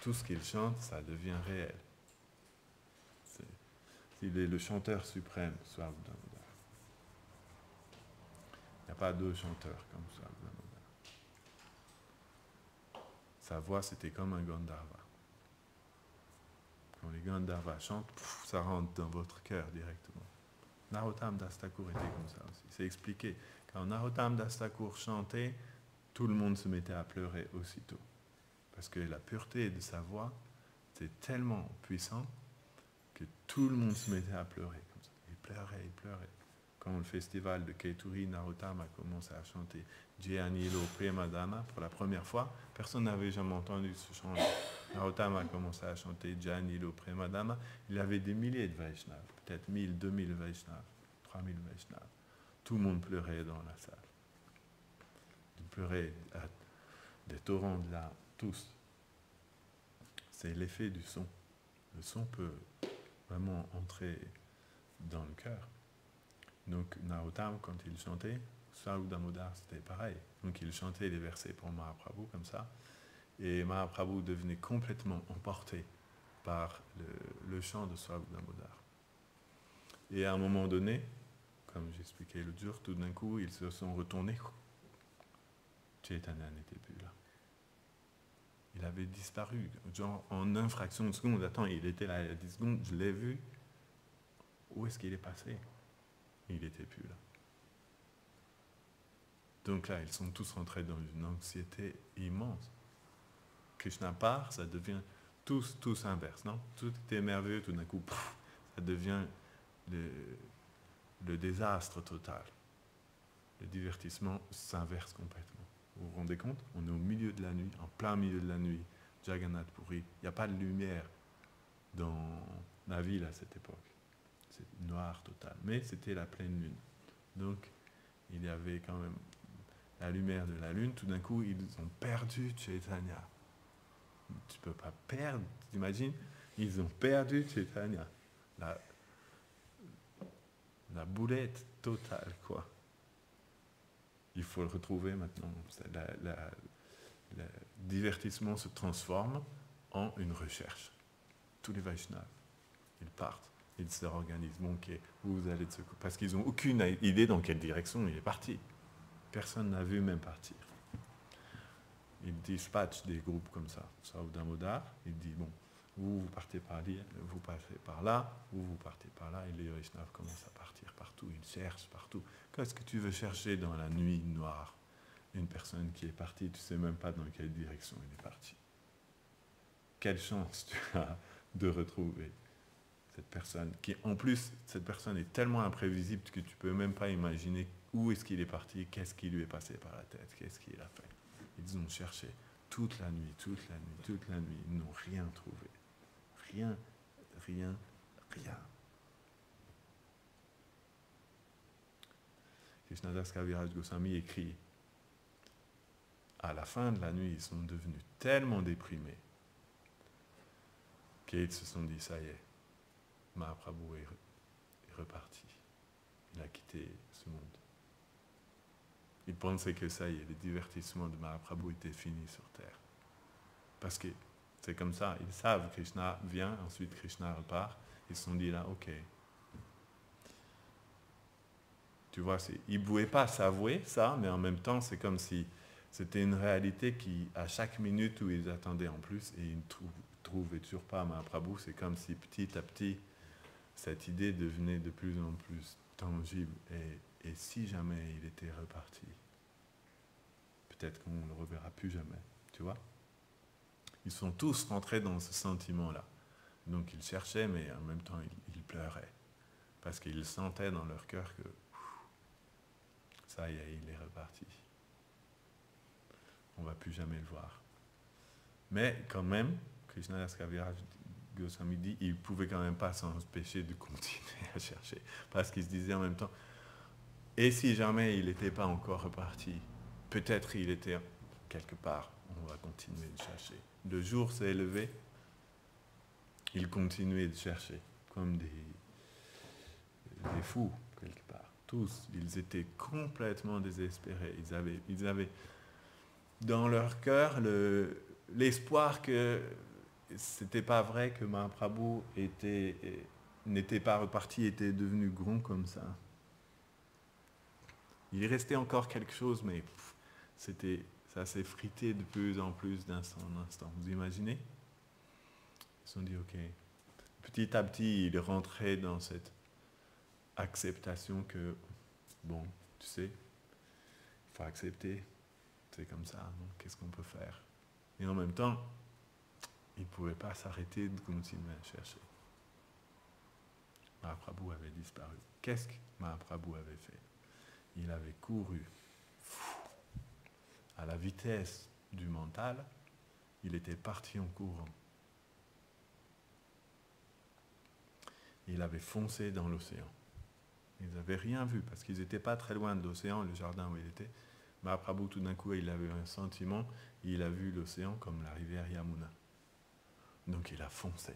S1: tout ce qu'il chante, ça devient réel. Il est le chanteur suprême, Swarup Damodar. Il n'y a pas deux chanteurs comme Swarup Damodar. Sa voix, c'était comme un Gandharva. Quand les Gandharvas chantent, ça rentre dans votre cœur directement. Narottam Das Thakur était comme ça aussi. C'est expliqué. Quand Narottam Das Thakur chantait, tout le monde se mettait à pleurer aussitôt. Parce que la pureté de sa voix était tellement puissante que tout le monde se mettait à pleurer comme ça. Il pleurait. quand le festival de Keituri, Narottam a commencé à chanter Jeanilo Premadana pour la première fois, personne n'avait jamais entendu ce chant. Narottam a commencé à chanter Jeanilo Premadana, il avait des milliers de Vaishnavas, peut-être 1000, 2000 Vaishnavas, 3000 Vaishnavas. Tout le monde pleurait dans la salle. Ils pleuraient à des torrents de larmes, tous. C'est l'effet du son. Le son peut vraiment entrer dans le cœur. Donc Narottam, quand il chantait, Swarup Damodar, c'était pareil. Donc il chantait les versets pour Mahaprabhu comme ça, et Mahaprabhu devenait complètement emporté par le chant de Swarup Damodar. Et à un moment donné, comme j'expliquais l'autre jour, tout d'un coup, ils se sont retournés. Chaitanya n'était plus là. Il avait disparu, genre en une fraction de seconde. Attends, il était là il y a 10 secondes, je l'ai vu. Où est-ce qu'il est passé? Il n'était plus là. Donc là, ils sont tous rentrés dans une anxiété immense. Krishna part, ça devient tous inverse, non? Tout était merveilleux, tout d'un coup, ça devient le désastre total. Le divertissement s'inverse complètement. Vous vous rendez compte? On est au milieu de la nuit, en plein milieu de la nuit, Jagannath Puri. Il n'y a pas de lumière dans la ville à cette époque. C'est noir total. Mais c'était la pleine lune. Donc, il y avait quand même la lumière de la lune. Tout d'un coup, ils ont perdu Chaitanya. Tu ne peux pas perdre, t'imagines? Ils ont perdu Chaitanya. La boulette totale, quoi. Il faut le retrouver maintenant. Le divertissement se transforme en une recherche. Tous les Vaishnavas, ils partent, ils se organisent. Bon, ok, vous allez de ce coup. Parce qu'ils n'ont aucune idée dans quelle direction il est parti. Personne n'a vu même partir. Ils dispatchent des groupes comme ça. Swarup Damodar, il dit, bon, vous partez par là, vous partez par là, vous partez par là, et les Vaishnavas commencent à partir partout, ils cherchent partout. Qu'est-ce que tu veux chercher dans la nuit noire? Une personne qui est partie, tu ne sais même pas dans quelle direction elle est partie. Quelle chance tu as de retrouver cette personne, qui en plus, cette personne est tellement imprévisible que tu ne peux même pas imaginer où est-ce qu'il est parti, qu'est-ce qui lui est passé par la tête, qu'est-ce qu'il a fait. Ils ont cherché toute la nuit, ils n'ont rien trouvé. Rien. Krishnadas Kaviraj Goswami écrit, à la fin de la nuit, ils sont devenus tellement déprimés qu'ils se sont dit, ça y est, Mahaprabhu est reparti. Il a quitté ce monde. Ils pensaient que ça y est, les divertissements de Mahaprabhu étaient finis sur Terre. Parce que c'est comme ça, ils savent, Krishna vient, ensuite Krishna repart. Ils se sont dit là, ok. Tu vois, ils ne pouvaient pas s'avouer ça, mais en même temps, c'est comme si c'était une réalité qui, à chaque minute où ils attendaient en plus, et ils ne trouvaient toujours pas Mahaprabhu, c'est comme si petit à petit, cette idée devenait de plus en plus tangible. Et si jamais il était reparti, peut-être qu'on ne le reverra plus jamais, tu vois. Ils sont tous rentrés dans ce sentiment-là. Donc ils cherchaient, mais en même temps, ils pleuraient. Parce qu'ils sentaient dans leur cœur que ça y est, il est reparti. On ne va plus jamais le voir. Mais quand même, Krishnadas Kaviraj Goswami dit, il ne pouvait quand même pas s'empêcher de continuer à chercher. Parce qu'il se disait en même temps, et si jamais il n'était pas encore reparti, peut-être il était quelque part, on va continuer de chercher. Le jour s'est levé, ils continuaient de chercher, comme des fous, quelque part. Tous, ils étaient complètement désespérés. Ils avaient dans leur cœur l'espoir que c'était pas vrai, que Mahaprabhu n'était pas reparti, était devenu grand comme ça. Il restait encore quelque chose, mais ça s'est frité de plus en plus d'instant en instant. Vous imaginez? Ils se sont dit, ok. Petit à petit, il rentrait dans cette acceptation que, bon, tu sais, il faut accepter, c'est comme ça, donc qu'est-ce qu'on peut faire? Et en même temps, il ne pouvait pas s'arrêter de continuer à chercher. Mahaprabhu avait disparu. Qu'est-ce que Mahaprabhu avait fait? Il avait couru à la vitesse du mental, il était parti en courant. Il avait foncé dans l'océan. Ils n'avaient rien vu parce qu'ils n'étaient pas très loin de l'océan, le jardin où il était. Mahaprabhu, tout d'un coup, il avait un sentiment, il a vu l'océan comme la rivière Yamuna. Donc il a foncé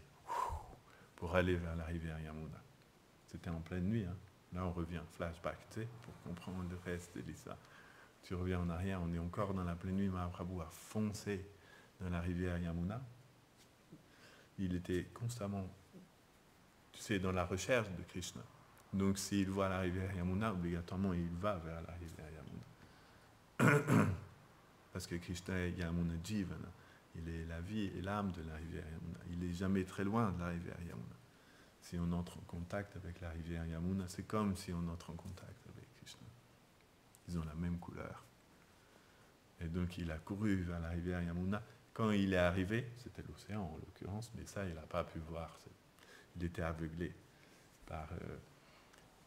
S1: pour aller vers la rivière Yamuna. C'était en pleine nuit. Hein. Là, on revient, flashback, tu sais, pour comprendre le reste de l'histoire. Tu reviens en arrière, on est encore dans la pleine nuit. Mahaprabhu a foncé dans la rivière Yamuna. Il était constamment, tu sais, dans la recherche de Krishna. Donc, s'il voit la rivière Yamuna, obligatoirement, il va vers la rivière Yamuna. Parce que Krishna est Yamuna Jivana. Il est la vie et l'âme de la rivière Yamuna. Il n'est jamais très loin de la rivière Yamuna. Si on entre en contact avec la rivière Yamuna, c'est comme si on entre en contact avec Krishna. Ils ont la même couleur. Et donc, il a couru vers la rivière Yamuna. Quand il est arrivé, c'était l'océan en l'occurrence, mais ça, il n'a pas pu voir. Il était aveuglé par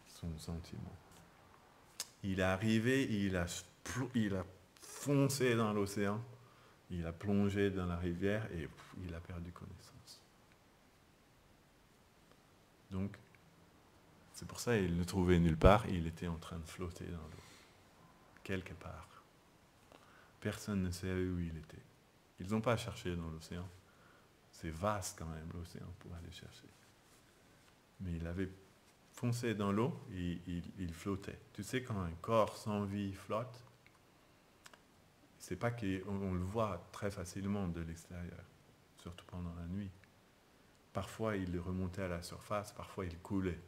S1: son sentiment. Il est arrivé, il a foncé dans l'océan, il a plongé dans la rivière et il a perdu connaissance. Donc, c'est pour ça qu'il ne trouvait nulle part, il était en train de flotter dans l'eau, quelque part. Personne ne sait où il était. Ils n'ont pas cherché dans l'océan. C'est vaste quand même l'océan pour aller chercher. Mais il avait foncé dans l'eau et il flottait. Tu sais, quand un corps sans vie flotte, c'est pas qu'on le voit très facilement de l'extérieur, surtout pendant la nuit. Parfois, il remontait à la surface, parfois il coulait.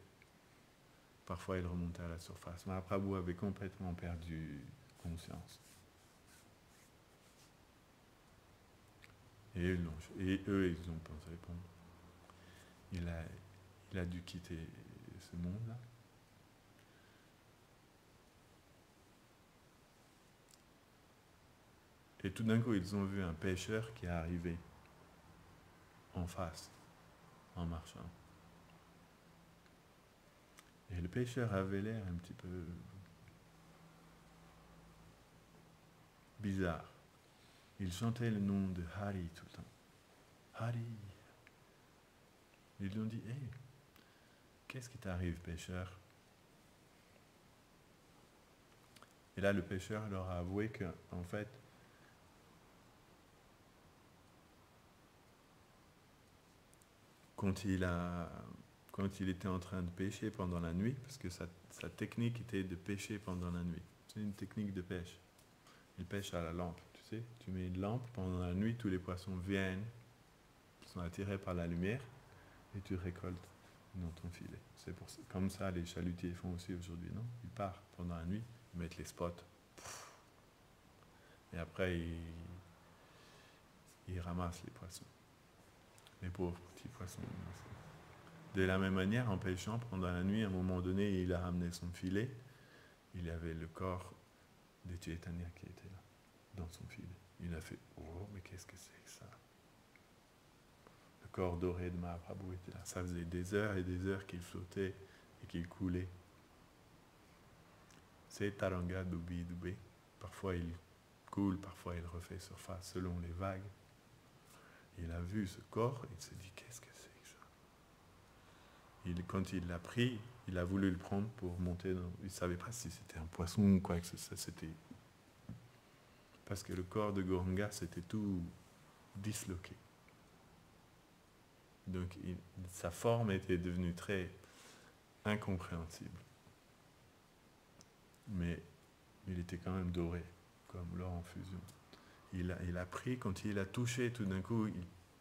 S1: Parfois, il remontait à la surface. Mahaprabhu avait complètement perdu conscience. Et eux, ils ont pensé, bon, il a dû quitter ce monde-là. Et tout d'un coup, ils ont vu un pêcheur qui est arrivé en face, en marchant. Et le pêcheur avait l'air un petit peu bizarre. Il chantait le nom de Hari tout le temps. Hari. Ils lui ont dit, hé, qu'est-ce qui t'arrive, pêcheur? Et là, le pêcheur leur a avoué qu'en fait, quand il était en train de pêcher pendant la nuit, parce que sa technique était de pêcher pendant la nuit. C'est une technique de pêche. Il pêche à la lampe, tu sais. Tu mets une lampe, pendant la nuit, tous les poissons viennent, sont attirés par la lumière, et tu récoltes dans ton filet. C'est comme ça les chalutiers font aussi aujourd'hui, non? Ils partent pendant la nuit, ils mettent les spots, et après ils ramassent les poissons. Les pauvres petits poissons. De la même manière, en pêchant pendant la nuit, à un moment donné, il a ramené son filet, il y avait le corps de Chaitanya qui était là, dans son filet. Il a fait, oh, mais qu'est-ce que c'est que ça? Le corps doré de Mahaprabhu était là. Ça faisait des heures et des heures qu'il flottait et qu'il coulait. C'est Taranga Dubi Dubé. Parfois il coule, parfois il refait surface selon les vagues. Il a vu ce corps, il s'est dit, qu'est-ce que c'est que ça? Quand il l'a pris, il a voulu le prendre pour monter dans... Il ne savait pas si c'était un poisson ou quoi que ça, c'était... Parce que le corps de Gauranga, c'était tout disloqué. Donc sa forme était devenue très incompréhensible. Mais il était quand même doré, comme l'or en fusion. Il a pris, quand il a touché, tout d'un coup,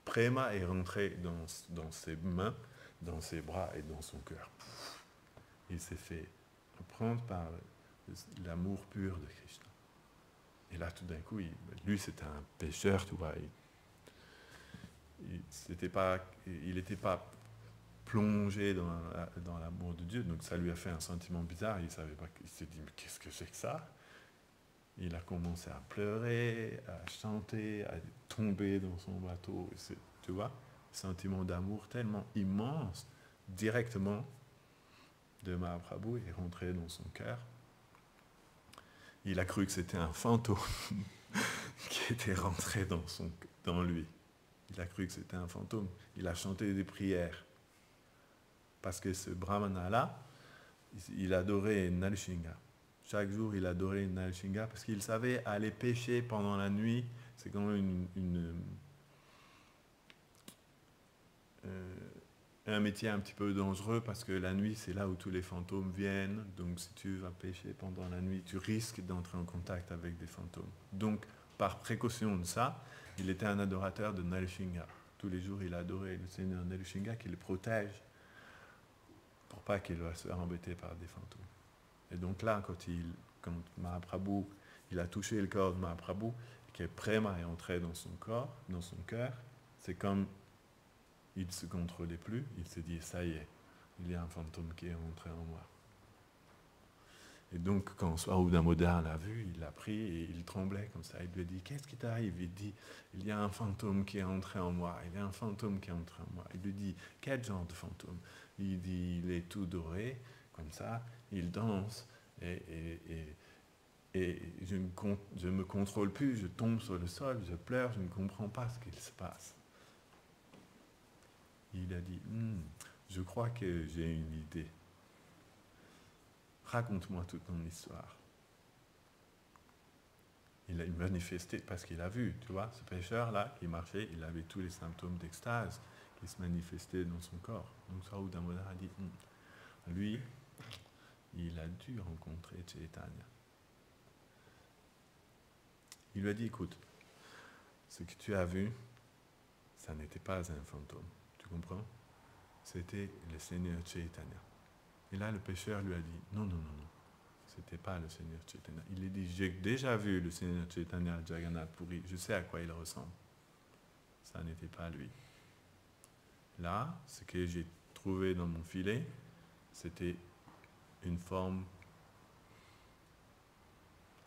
S1: Prema est rentré dans ses mains, dans ses bras et dans son cœur. Il s'est fait prendre par l'amour pur de Krishna. Et là, tout d'un coup, lui, c'était un pêcheur, tu vois. Il n'était pas plongé dans l'amour de Dieu, donc ça lui a fait un sentiment bizarre. Il savait pas. Il s'est dit, mais qu'est-ce que c'est que ça? Il a commencé à pleurer, à chanter, à tomber dans son bateau. Tu vois, sentiment d'amour tellement immense, directement, de Mahaprabhu est rentré dans son cœur. Il a cru que c'était un fantôme qui était rentré dans lui. Il a cru que c'était un fantôme. Il a chanté des prières. Parce que ce brahmana-là, il adorait Nrsimha. Chaque jour, il adorait Nrsimha parce qu'il savait aller pêcher pendant la nuit. C'est quand même un métier un petit peu dangereux parce que la nuit, c'est là où tous les fantômes viennent. Donc, si tu vas pêcher pendant la nuit, tu risques d'entrer en contact avec des fantômes. Donc, par précaution de ça, il était un adorateur de Nrsimha. Tous les jours, il adorait le Seigneur Nrsimha qui le protège pour pas qu'il va se faire embêter par des fantômes. Et donc là, quand Mahaprabhu, il a touché le corps de Mahaprabhu, et que Prema est entré dans son corps, dans son cœur, c'est comme il ne se contrôlait plus, il s'est dit, ça y est, il y a un fantôme qui est entré en moi. Et donc, quand Swarup Damodar l'a vu, il l'a pris et il tremblait comme ça. Il lui a dit, qu'est-ce qui t'arrive? Il dit, il y a un fantôme qui est entré en moi, il y a un fantôme qui est entré en moi. Il lui dit, quel genre de fantôme? Il dit, il est tout doré, comme ça, il danse, et je ne me contrôle plus, je tombe sur le sol, je pleure, je ne comprends pas ce qu'il se passe. Il a dit, je crois que j'ai une idée. Raconte-moi toute ton histoire. Il a manifesté, parce qu'il a vu, tu vois, ce pêcheur-là qui marchait, il avait tous les symptômes d'extase qui se manifestaient dans son corps. Donc Swarup Damodar a dit, lui, il a dû rencontrer Chaitanya. Il lui a dit, écoute, ce que tu as vu, ça n'était pas un fantôme. Tu comprends? C'était le Seigneur Chaitanya. Et là, le pêcheur lui a dit, non, c'était pas le Seigneur Chaitanya. Il a dit, j'ai déjà vu le Seigneur Chaitanya à Jagannath Puri, je sais à quoi il ressemble. Ça n'était pas lui. Là, ce que j'ai trouvé dans mon filet, c'était une forme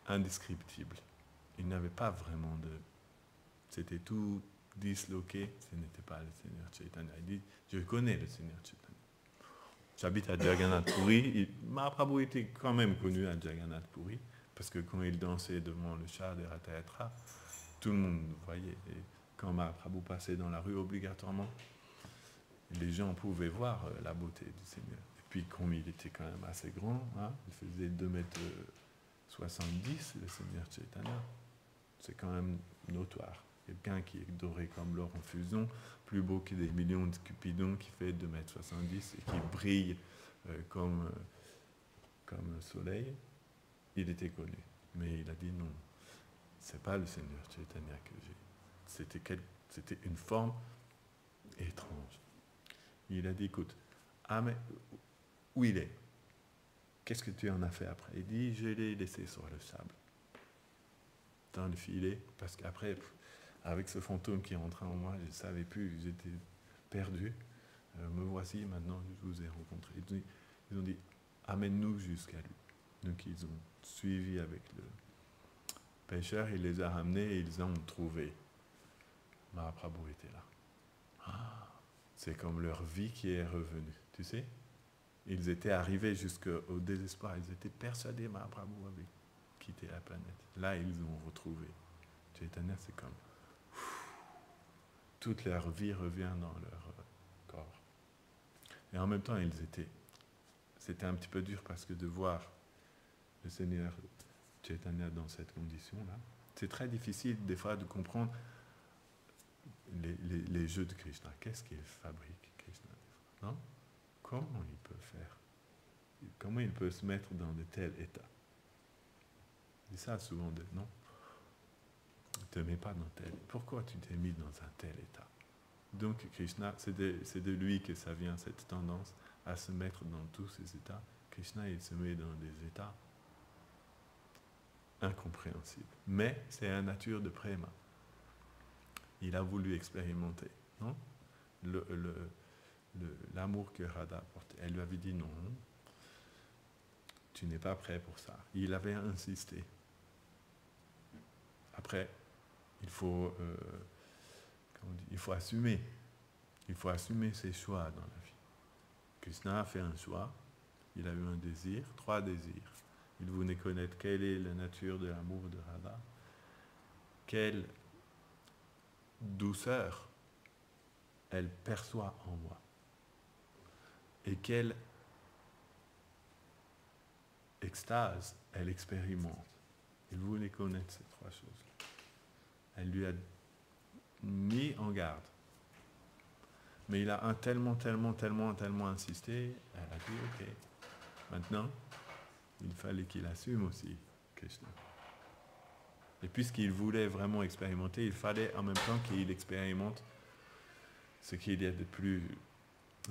S1: indescriptible. Il n'avait pas vraiment de... C'était tout disloqué, ce n'était pas le Seigneur Chaitanya. Il dit, je connais le Seigneur Chaitanya. J'habite à Jagannath Puri. Mahaprabhu était quand même connu à Jagannath Puri, parce que quand il dansait devant le char de Ratayatra, tout le monde voyait. Et quand Mahaprabhu passait dans la rue obligatoirement, les gens pouvaient voir la beauté du Seigneur. Et puis, comme il était quand même assez grand, il faisait 2,70 m, le Seigneur Chaitanya, c'est quand même notoire. Quelqu'un qui est doré comme l'or en fusion, plus beau que des millions de cupidons, qui fait 2,70 m et qui brille comme le soleil, il était connu. Mais il a dit non, c'est pas le Seigneur Chaitanya que j'ai. C'était une forme étrange. Il a dit, écoute, mais où il est? Qu'est-ce que tu en as fait après? Il dit, je l'ai laissé sur le sable, dans le filet, parce qu'après, avec ce fantôme qui est rentré en moi, je ne savais plus, j'étais perdu. Me voici, maintenant je vous ai rencontré. Ils ont dit, amène-nous jusqu'à lui. Donc ils ont suivi avec le pêcheur, il les a ramenés et ils ont trouvé. Mahaprabhu était là. C'est comme leur vie qui est revenue, tu sais. Ils étaient arrivés jusqu'au désespoir, ils étaient persuadés que Mahaprabhu avait quitté la planète. Là, ils ont retrouvé. Chaitanya, c'est comme toute leur vie revient dans leur corps. Et en même temps, c'était un petit peu dur parce que de voir le Seigneur Chaitanya dans cette condition-là, c'est très difficile des fois de comprendre les jeux de Krishna. Qu'est-ce qu'il fabrique, Krishna? Non? Comment il peut faire? Comment il peut se mettre dans de tels états? C'est ça souvent, non? Ne te mets pas dans tel. Pourquoi tu t'es mis dans un tel état? Donc Krishna, c'est de lui que ça vient, cette tendance à se mettre dans tous ces états. Krishna, il se met dans des états incompréhensibles. Mais c'est la nature de Prema. Il a voulu expérimenter, non? L'amour que Radha portait. Elle lui avait dit non, tu n'es pas prêt pour ça. Il avait insisté. Après, il faut assumer. Il faut assumer ses choix dans la vie. Krishna a fait un choix. il a eu un désir, 3 désirs. Il voulait connaître quelle est la nature de l'amour de Radha, quelle douceur elle perçoit en moi, et quelle extase elle expérimente. Il voulait connaître ces 3 choses. Elle lui a mis en garde. Mais il a tellement insisté, elle a dit ok. Maintenant, il fallait qu'il assume aussi Krishna. Et puisqu'il voulait vraiment expérimenter, il fallait en même temps qu'il expérimente ce qu'il y a de plus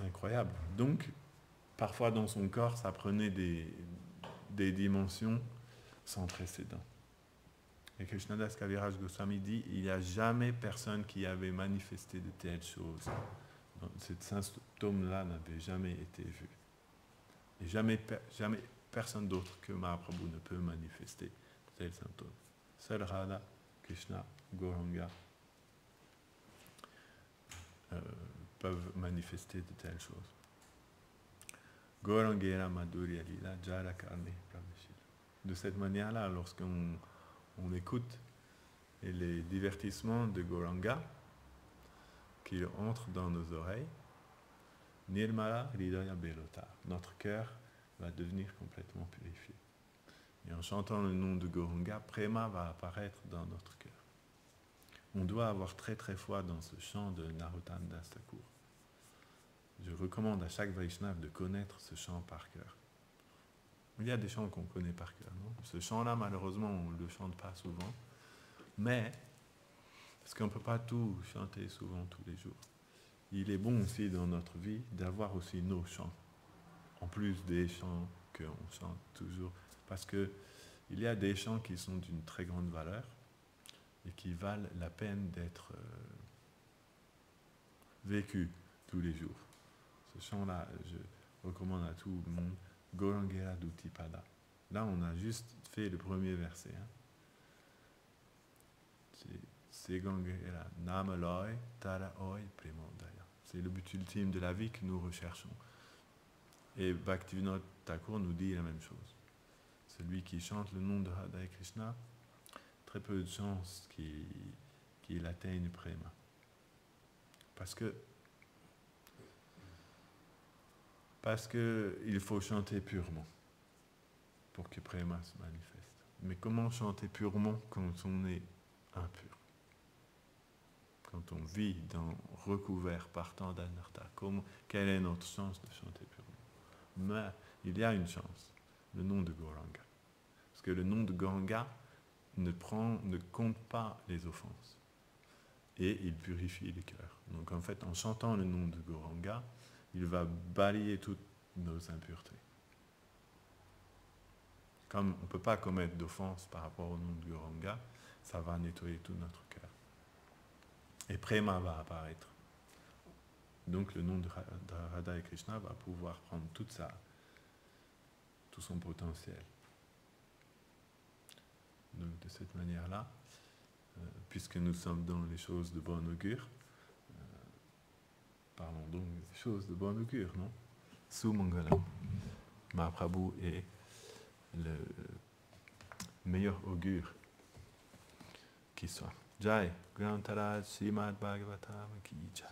S1: incroyable. Donc, parfois dans son corps, ça prenait des dimensions sans précédent. Et Krishnadas Kaviraj Goswami dit, il n'y a jamais personne qui avait manifesté de telles choses. Donc, ce symptôme-là n'avait jamais été vu. Et jamais personne d'autre que Mahaprabhu ne peut manifester de tels symptômes. Seul Radha, Krishna, Gauranga peuvent manifester de telles choses. Gaurangera Madhurya Lila Jara Karne Praveshila. De cette manière-là, lorsqu'on écoute les divertissements de Gauranga qui entrent dans nos oreilles, Nirmala Hridaya Belota, notre cœur va devenir complètement purifié. Et en chantant le nom de Gauranga, Prema va apparaître dans notre cœur. On doit avoir très foi dans ce chant de Narottam Das Thakur. Je recommande à chaque Vaishnava de connaître ce chant par cœur. Il y a des chants qu'on connaît par cœur, non? Ce chant-là, malheureusement, on ne le chante pas souvent. Mais, parce qu'on ne peut pas tout chanter souvent tous les jours, il est bon aussi dans notre vie d'avoir aussi nos chants, en plus des chants qu'on chante toujours. Parce qu'il y a des chants qui sont d'une très grande valeur et qui valent la peine d'être vécus tous les jours. Ce chant-là, je recommande à tout le monde, Gaurangera Dutipada. Là, on a juste fait le premier verset. C'est Gangera Namaloy Taraoy Premodaya. C'est le but ultime de la vie que nous recherchons. Et Bhaktivinoda Thakur nous dit la même chose. Celui qui chante le nom de Radha et Krishna, très peu de chances qu'il atteigne Prema. Parce que il faut chanter purement pour que Prema se manifeste. Mais comment chanter purement quand on est impur? Quand on vit recouvert par tant d'anartha, quelle est notre chance de chanter purement? Mais il y a une chance, le nom de Gauranga. Parce que le nom de Gauranga ne compte pas les offenses. Et il purifie les cœurs. Donc en fait, en chantant le nom de Gauranga, il va balayer toutes nos impuretés. Comme on ne peut pas commettre d'offense par rapport au nom de Gauranga, ça va nettoyer tout notre cœur. Et Prema va apparaître. Donc le nom de Radha et Krishna va pouvoir prendre tout son potentiel. Donc de cette manière-là, puisque nous sommes dans les choses de bon augure, parlons donc des choses de bon augure, non? Sumangalam. Mahaprabhu est le meilleur augure qui soit. Jai, Grantaraj, Srimad Bhagavatam ki jai.